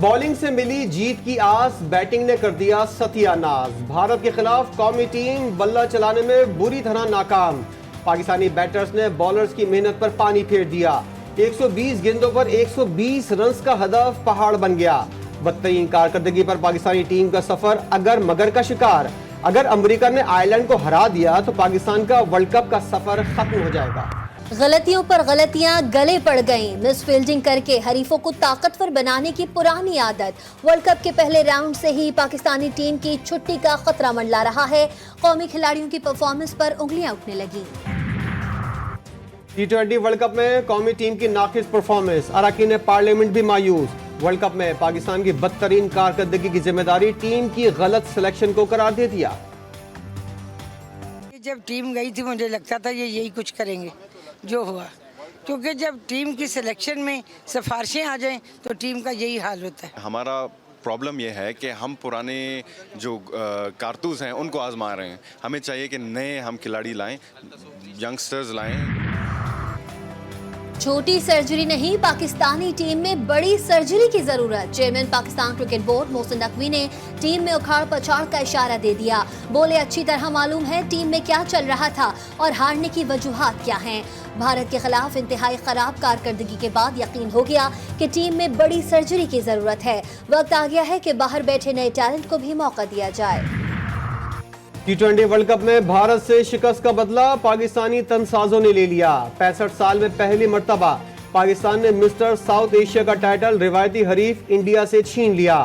Bowling से मिली जीत की आस, batting ने कर दिया सत्यानाश। भारत के खिलाफ कौमी टीम बल्ला चलाने में बुरी तरह नाकाम। पाकिस्तानी बैटर्स ने बॉलर्स की मेहनत पर पानी फेर दिया। 120 गेंदों पर 120 रन्स का हदफ पहाड़ बन गया। बदतरीन कारकर्दगी पर पाकिस्तानी टीम का सफर अगर मगर का शिकार। अगर अमेरिका ने आयरलैंड को हरा दिया तो पाकिस्तान का वर्ल्ड कप का सफर खत्म हो जाएगा। गलतियों पर गलतियां गले पड़ गईं। मिस फील्डिंग करके हरीफों को ताकतवर बनाने की पुरानी आदत। वर्ल्ड कप के पहले राउंड से ही पाकिस्तानी टीम की छुट्टी का खतरा मंडला रहा है। कौमी खिलाड़ियों की परफॉर्मेंस पर उंगलियां उठने लगी। T20 वर्ल्ड कप में कौमी टीम की नाकिस परफॉर्मेंस, अरकान पार्लियामेंट भी मायूस। वर्ल्ड कप में पाकिस्तान की बदतरीन कारकर्दगी की जिम्मेदारी टीम की गलत सिलेक्शन को करार दे दिया। जब टीम गई थी मुझे लगता था ये यही कुछ करेंगे, जो हुआ, क्योंकि जब टीम की सिलेक्शन में सिफारिशें आ जाएं तो टीम का यही हाल होता है। हमारा प्रॉब्लम ये है कि हम पुराने जो कारतूस हैं उनको आजमा रहे हैं। हमें चाहिए कि नए हम खिलाड़ी लाएं, यंगस्टर्स लाएं। छोटी सर्जरी नहीं, पाकिस्तानी टीम में बड़ी सर्जरी की जरूरत। Chairman Pakistan cricket board Mohsin Naqvi ने टीम में उखाड़ पछाड़ का इशारा दे दिया। बोले, अच्छी तरह मालूम है टीम में क्या चल रहा था और हारने की वजूहात क्या हैं। भारत के खिलाफ इंतहाई खराब कारकर्दगी के बाद यकीन हो गया कि टीम में बड़ी सर्जरी की जरूरत है। वक्त आ गया है कि बाहर बैठे नए टैलेंट को भी मौका दिया जाए। T20 वर्ल्ड कप में भारत से शिकस्त का बदला पाकिस्तानी तनसाजों ने ले लिया। 65 साल में पहली मर्तबा पाकिस्तान ने मिस्टर साउथ एशिया का टाइटल रिवायती हरीफ इंडिया से छीन लिया।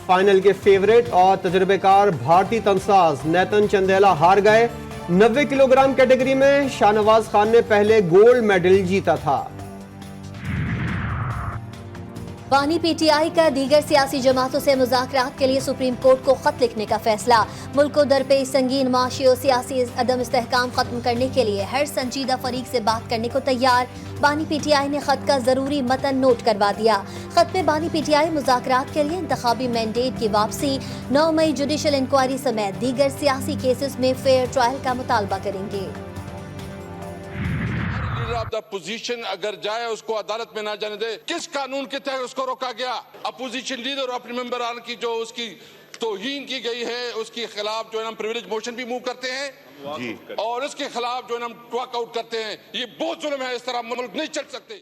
फाइनल के फेवरेट और तजुर्बेकार भारतीय तनसाज नेतन चंदेला हार गए। 90 किलोग्राम कैटेगरी में शाहनवाज खान ने पहले गोल्ड मेडल जीता था। बानी पीटीआई का दीगर सियासी जमातों से मुज़ाकरात के लिए सुप्रीम कोर्ट को खत लिखने का फैसला। मुल्क को दरपेश संगीन माशी और सियासी अदम इस्तेहकाम खत्म करने के लिए हर संजीदा फरीक से बात करने को तैयार। बानी पीटीआई ने खत का जरूरी मतन नोट करवा दिया। खत में बानी पीटीआई मुज़ाकरात के लिए इंतखाबी मैंडेट की वापसी, 9 मई जुडिशल इंक्वायरी समेत दीगर सियासी केसेस में फेयर ट्रायल का मुतालबा करेंगे। ऑफ द पोजीशन अगर जाए उसको अदालत में ना जाने दे। किस कानून के तहत उसको रोका गया? अपोजिशन लीडर और अपने मेंबरान की जो उसकी तौहीन की गई है उसके खिलाफ जो है हम प्रिविलेज मोशन भी मूव करते हैं जी, और उसके खिलाफ जो है हम वॉकआउट करते हैं। ये बहुत जुल्म है, इस तरह मुल्क नहीं चल सकते।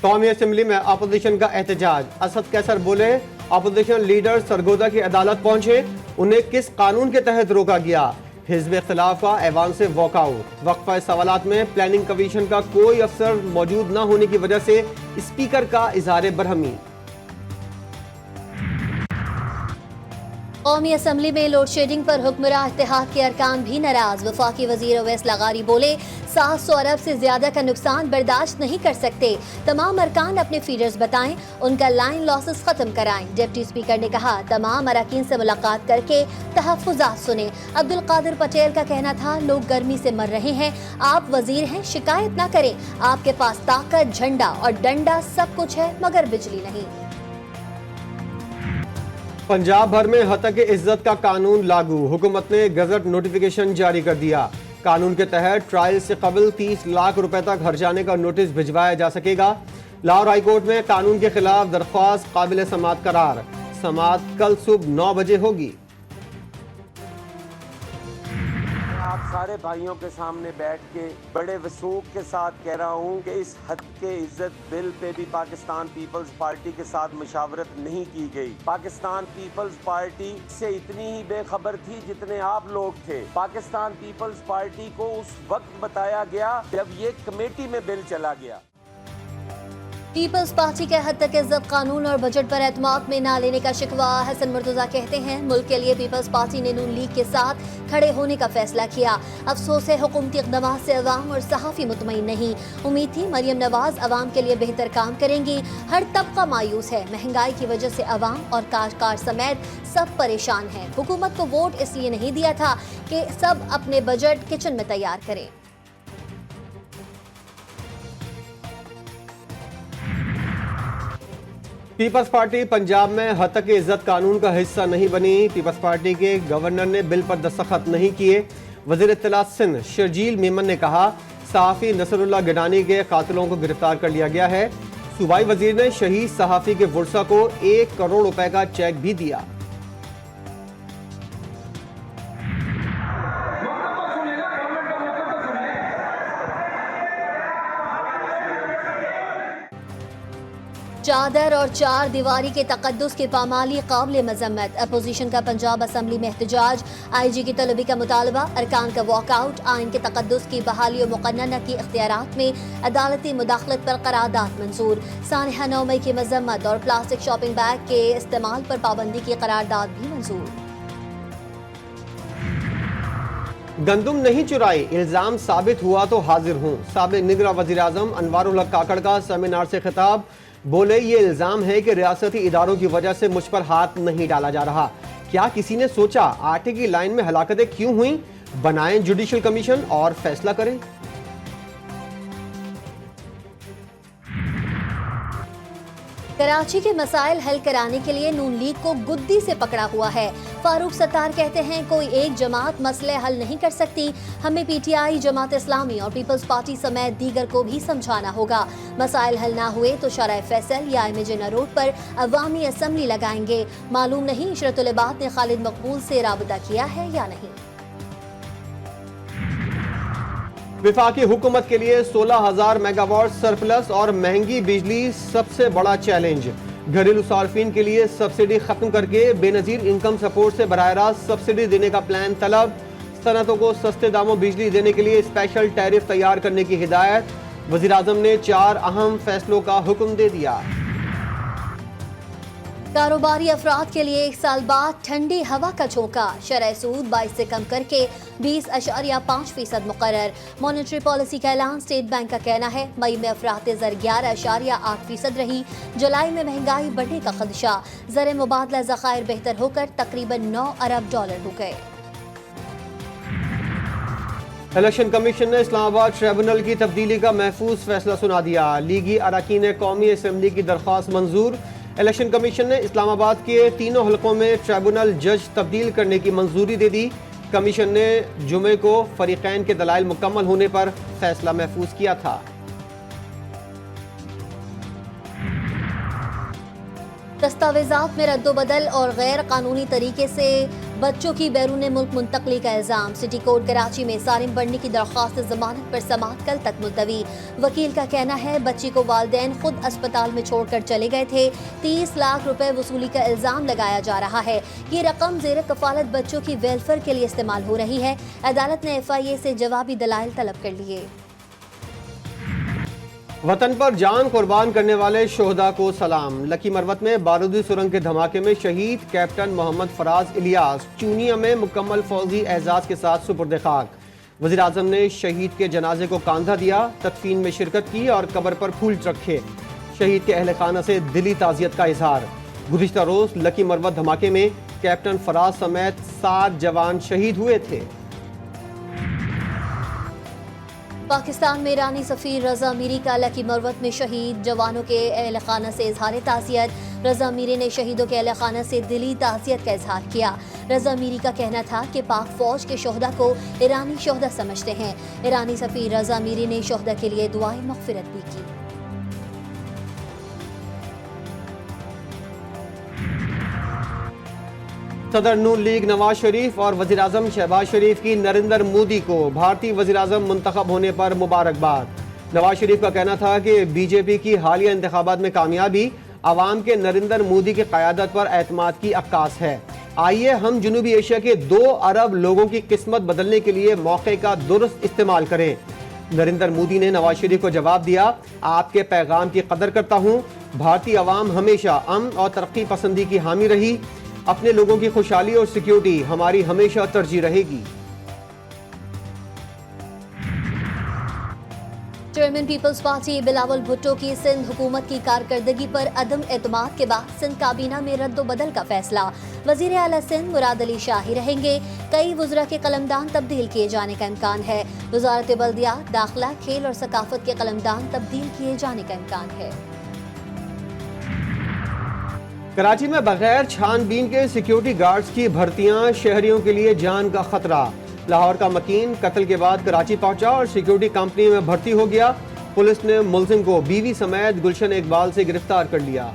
कौमी असेंबली में अपोजिशन का एहतजाज। असद कैसर बोले, अपोजिशन लीडर सरगोदा की अदालत पहुंचे, उन्हें किस कानून के तहत रोका गया? हिज़्ब इख्तिलाफ का ऐवान से वॉकआउट। वक्फा सवालात में प्लानिंग कमीशन का कोई अफसर मौजूद न होने की वजह से स्पीकर का इजहार बरहमी। कौमी असम्बली में लोड शेडिंग पर हुक्मरां इत्तेहाद के अरकान भी नाराज। वफाकी वजीर अवैस लगारी बोले, 700 अरब से ज्यादा का नुकसान बर्दाश्त नहीं कर सकते। तमाम अरकान अपने फीडर्स बताएं, उनका लाइन लॉसेस खत्म कराएं। डिप्टी स्पीकर ने कहा, तमाम अरकान से मुलाकात करके तहफ़्फ़ुज़ात सुने। अब्दुल कादिर पटेल का कहना था, लोग गर्मी से मर रहे हैं, आप वजीर हैं, शिकायत ना करें। आपके पास ताकत, झंडा और डंडा सब कुछ है मगर बिजली नहीं। पंजाब भर में हतक इज्जत का कानून लागू। हुकूमत ने गजट नोटिफिकेशन जारी कर दिया। कानून के तहत ट्रायल से कबल 30 लाख रुपए तक हर्जाने का नोटिस भिजवाया जा सकेगा। लाहौर हाई कोर्ट में कानून के खिलाफ दरख्वास्त काबिल समाअत करार। समाअत कल सुबह 9 बजे होगी। आप सारे भाइयों के सामने बैठ के बड़े वसूख के साथ कह रहा हूँ कि इस हद के इज्जत बिल पे भी पाकिस्तान पीपल्स पार्टी के साथ मशावरत नहीं की गई। पाकिस्तान पीपल्स पार्टी से इतनी ही बेखबर थी जितने आप लोग थे। पाकिस्तान पीपल्स पार्टी को उस वक्त बताया गया जब ये कमेटी में बिल चला गया। पीपल्स पार्टी के हद तक इज्जत कानून और बजट पर एतमाद में ना लेने का शिकवा। हसन मुर्तजा कहते हैं, मुल्क के लिए पीपल्स पार्टी ने नून लीग के साथ खड़े होने का फैसला किया। अफसोस है हुकूमती इक़दामात से अवाम और सहाफ़ी मुतमईन नहीं। उम्मीद थी मरियम नवाज अवाम के लिए बेहतर काम करेंगी। हर तबका मायूस है। महंगाई की वजह से अवाम और काश्तकार समेत सब परेशान हैं। हुकूमत को वोट इसलिए नहीं दिया था कि सब अपने बजट किचन में तैयार करें। पीपल्स पार्टी पंजाब में हतक इज्जत कानून का हिस्सा नहीं बनी। पीपल्स पार्टी के गवर्नर ने बिल पर दस्तखत नहीं किए। वज़ीर इत्तलात सिंध शर्जील मेमन ने कहा, सहाफ़ी नसरुल्लाह गिडानी के कातिलों को गिरफ्तार कर लिया गया है। صوبائی وزیر نے شہید صحافی کے ورثہ کو 1 کروڑ روپے کا چیک بھی دیا۔ چادر اور 4 دیواری کے تقدس کی پامالی قابل مذمت، اپوزیشن کا پنجاب اسمبلی میں احتجاج، آئی جی کی طلبی کا مطالبہ، ارکان کا واک آؤٹ، آئین کے تقدس کی بحالی و مقننہ کی اختیارات میں عدالتی مداخلت پر قرارداد منظور، سانحہ 9 مئی کی مذمت اور پلاسٹک شاپنگ بیگ کے استعمال پر پابندی کی قرارداد بھی منظور۔ گندم نہیں چرائی، الزام ثابت ہوا تو حاضر ہوں، سابق نگراں وزیر اعظم انوار الحق کاکڑ کا سیمینار سے خطاب، بولے یہ الزام ہے کہ ریاستی اداروں کی وجہ سے مجھ پر ہاتھ نہیں ڈالا جا رہا، کیا کسی نے سوچا آٹے کی لائن میں ہلاکتیں کیوں ہوئیں؟ بنائیں جوڈیشل کمیشن اور فیصلہ کریں۔ کراچی کے مسائل حل کرانے کے لیے نون لیگ کو گدی سے پکڑا ہوا ہے، فاروق ستار کہتے ہیں کوئی ایک جماعت مسئلے حل نہیں کر سکتی، ہمیں P T I, Jamaat Islami اور پیپلز پارٹی سمیت دیگر کو بھی سمجھانا ہوگا، مسائل حل نہ ہوئے تو شارع فیصل یا ایم جنہ روڈ پر عوامی اسمبلی لگائیں گے، معلوم نہیں عشرت العباد نے خالد مقبول سے رابطہ کیا ہے یا نہیں۔ وفاقی حکومت کے لیے 16,000 میگا واٹ سرپلس اور مہنگی بجلی سب سے بڑا چیلنج، گھریلو صارفین کے لیے سبسڈی ختم کر کے بے نظیر انکم سپورٹ سے براہ راست سبسڈی دینے کا پلان طلب، صنعتوں کو سستے داموں بجلی دینے کے لیے اسپیشل ٹیرف تیار کرنے کی ہدایت، وزیر اعظم نے 4 اہم فیصلوں کا حکم دے دیا۔ کاروباری افراد کے لیے 1 سال بعد ٹھنڈی ہوا کا جھونکا، شرح سود 22 سے کم کر کے 20.5% مقرر، مانیٹری پالیسی کا اعلان، اسٹیٹ بینک کا کہنا ہے مئی میں افراط زر 11.8% رہی، جولائی میں مہنگائی بڑھنے کا خدشہ، زر مبادلہ ذخائر بہتر ہو کر تقریباً $9 ارب ہو گئے۔ الیکشن کمیشن نے اسلام آباد ٹریبونل کی تبدیلی کا محفوظ فیصلہ سنا دیا، لیگی اراکین قومی اسمبلی کی درخواست منظور، الیکشن کمیشن نے اسلام آباد کے 3 حلقوں میں ٹریبونل جج تبدیل کرنے کی منظوری دے دی، کمیشن نے جمعے کو فریقین کے دلائل مکمل ہونے پر فیصلہ محفوظ کیا تھا۔ دستاویزات میں رد و بدل اور غیر قانونی طریقے سے بچوں کی بیرون ملک منتقلی کا الزام، سٹی کورٹ کراچی میں سالم بڑھنے کی درخواست ضمانت پر سماعت کل تک ملتوی، وکیل کا کہنا ہے بچی کو والدین خود اسپتال میں چھوڑ کر چلے گئے تھے، 30 لاکھ روپے وصولی کا الزام لگایا جا رہا ہے، یہ رقم زیر کفالت بچوں کی ویلفیئر کے لیے استعمال ہو رہی ہے، عدالت نے FIA سے جوابی دلائل طلب کر لیے۔ وطن پر جان قربان کرنے والے شہداء کو سلام، لکی مروت میں بارودی سرنگ کے دھماکے میں شہید کیپٹن محمد فراز الیاس چونیا میں مکمل فوجی اعزاز کے ساتھ سپرد خاک، وزیر اعظم نے شہید کے جنازے کو کاندھا دیا، تدفین میں شرکت کی اور قبر پر پھول رکھے، شہید کے اہل خانہ سے دلی تعزیت کا اظہار، گزشتہ روز لکی مروت دھماکے میں کیپٹن فراز سمیت 7 جوان شہید ہوئے تھے۔ پاکستان میں ایرانی سفیر رضا میری کا لکی مروت میں شہید جوانوں کے اہل خانہ سے اظہار تعزیت، رضا میری نے شہیدوں کے اہل خانہ سے دلی تعزیت کا اظہار کیا، رضا میری کا کہنا تھا کہ پاک فوج کے شہداء کو ایرانی شہداء سمجھتے ہیں، ایرانی سفیر رضا میری نے شہداء کے لیے دعائیں مغفرت بھی کی۔ صدر نون لیگ نواز شریف اور وزیر اعظم شہباز شریف کی نریندر مودی کو بھارتی وزیر اعظم منتخب ہونے پر مبارکباد، نواز شریف کا کہنا تھا کہ بی جے پی کی حالیہ انتخابات میں کامیابی عوام کے نریندر مودی کی قیادت پر اعتماد کی عکاس ہے، آئیے ہم جنوبی ایشیا کے 2 ارب لوگوں کی قسمت بدلنے کے لیے موقع کا درست استعمال کریں۔ نریندر مودی نے نواز شریف کو جواب دیا، آپ کے پیغام کی قدر کرتا ہوں، بھارتی عوام ہمیشہ امن اور ترقی پسندی کی حامی رہی، اپنے لوگوں کی خوشحالی اور سیکیورٹی ہماری ہمیشہ ترجیح رہے گی۔ چیئرمین پیپلز پارٹی بلاول بھٹو کی سندھ حکومت کی کارکردگی پر عدم اعتماد کے بعد سندھ کابینہ میں رد و بدل کا فیصلہ، وزیر اعلیٰ سندھ مراد علی شاہی رہیں گے، کئی وزراء کے قلمدان تبدیل کیے جانے کا امکان ہے، وزارت بلدیات، داخلہ، کھیل اور ثقافت کے قلمدان تبدیل کیے جانے کا امکان ہے۔ کراچی میں بغیر چھان بین کے سیکیورٹی گارڈز کی بھرتیاں شہریوں کے لیے جان کا خطرہ، لاہور کا مکین قتل کے بعد کراچی پہنچا اور سیکیورٹی کمپنی میں بھرتی ہو گیا، पुलिस ने मुलजिम को बीवी समेत गुलशन इकबाल से गिरफ्तार कर लिया।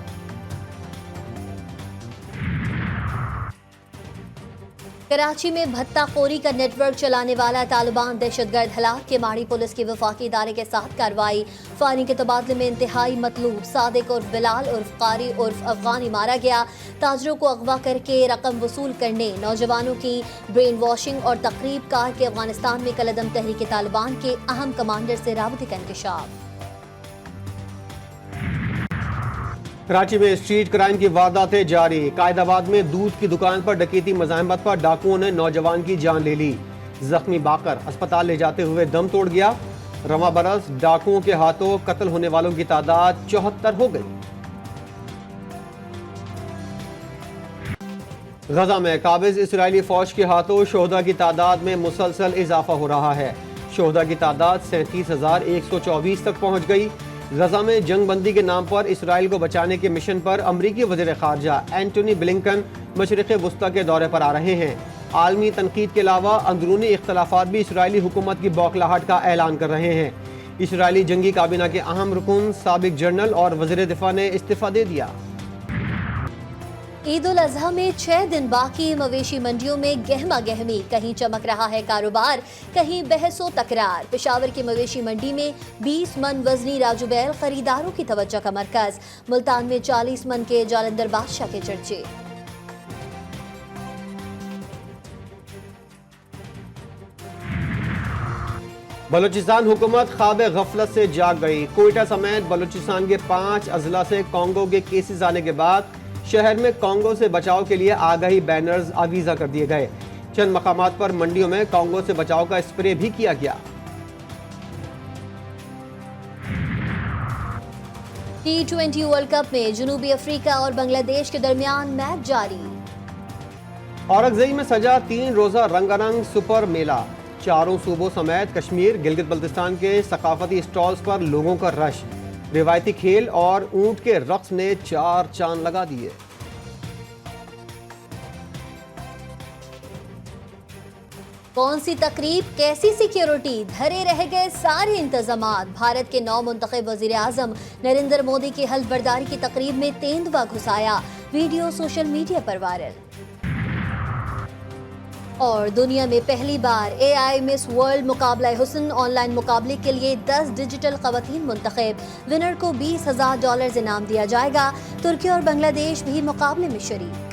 कराची में भत्ता खोरी का नेटवर्क चलाने वाला तालिबान दहशतगर्द हलाक के माड़ी पुलिस की वफाकी इदारे के साथ कार्रवाई। फायरिंग के तबादले में इंतहाई मतलूब सादिक उर्फ बिलाल उर्फ कारी उर्फ अफगानी मारा गया। ताजरों को अगवा करके रकम वसूल करने, नौजवानों की ब्रेन वॉशिंग और तकरीब कार के अफगानिस्तान में कलदम तहरीक तालिबान के अहम कमांडर से राबते का इंकशाफ। कराची में स्ट्रीट क्राइम की वारदातें जारी। कायदाबाद में दूध की दुकान पर डकैती मज़ाहमत पर डाकुओं ने नौजवान की जान ले ली। जख्मी बाकर अस्पताल ले जाते हुए दम तोड़ गया। रवां बरस डाकुओं के हाथों कत्ल होने वालों की तादाद 74 हो गई। गजा में काबिज इसराइली फौज के हाथों शोहदा की तादाद में मुसलसल इजाफा हो रहा है। शोहदा की तादाद 37,124 तक पहुंच गई। गजा में जंग बंदी के नाम पर इसराइल को बचाने के मिशन पर अमरीकी वज़ीर ख़ारजा एंटोनी ब्लिंकन मशरिक़ वस्ता के दौरे पर आ रहे हैं। आलमी तनकीद के अलावा अंदरूनी इख्तलाफात भी इसराइली हुकूमत की बौखलाहट का ऐलान कर रहे हैं। इसराइली जंगी काबीना के अहम रुकन साबिक जनरल और वज़ीर दिफा ने इस्तीफ़ा दे दिया। ईद उल अजहा में 6 दिन बाकी। मवेशी मंडियों में गहमा गहमी, कहीं चमक रहा है कारोबार, कहीं बहसो तकरार। पेशावर की मवेशी मंडी में 20 मन वजनी राजू बैल खरीदारों की तवज्जो का मरकज। मुल्तान में 40 मन के जालंधर बादशाह के चर्चे। बलूचिस्तान हुकूमत ख्वाब गफलत से जाग गई। कोयटा समेत बलूचिस्तान के 5 अजला से कांगो के केसेस आने के बाद शहर में कांगो से बचाव के लिए आगाही बैनर्स आवीजा कर दिए गए। चंद मकामात पर मंडियों में कांगो से बचाव का स्प्रे भी किया गया। T20 वर्ल्ड कप में जनूबी अफ्रीका और बांग्लादेश के दरमियान मैच जारी। औरंगजेब में सजा 3 रोजा रंगारंग सुपर मेला। चारों सूबों समेत कश्मीर, गिलगित बल्तिस्तान के सकाफती स्टॉल्स पर लोगों का रश। रिवायती खेल और ऊंट के रक्स ने 4 चांद लगा दिए। कौन सी तकरीब, कैसी सिक्योरिटी, धरे रह गए सारे इंतजामात। भारत के नौ मुंतखब वजीर आजम नरेंद्र मोदी की हल्फ बर्दारी की तकरीब में तेंदुआ घुसाया। वीडियो सोशल मीडिया पर वायरल। और दुनिया में पहली बार AI मिस वर्ल्ड मुकाबला हुस्न ऑनलाइन मुकाबले के लिए 10 डिजिटल खवातीन मुंतखब। विनर को $20,000 इनाम दिया जाएगा। तुर्की और बांग्लादेश भी मुकाबले में शरीक।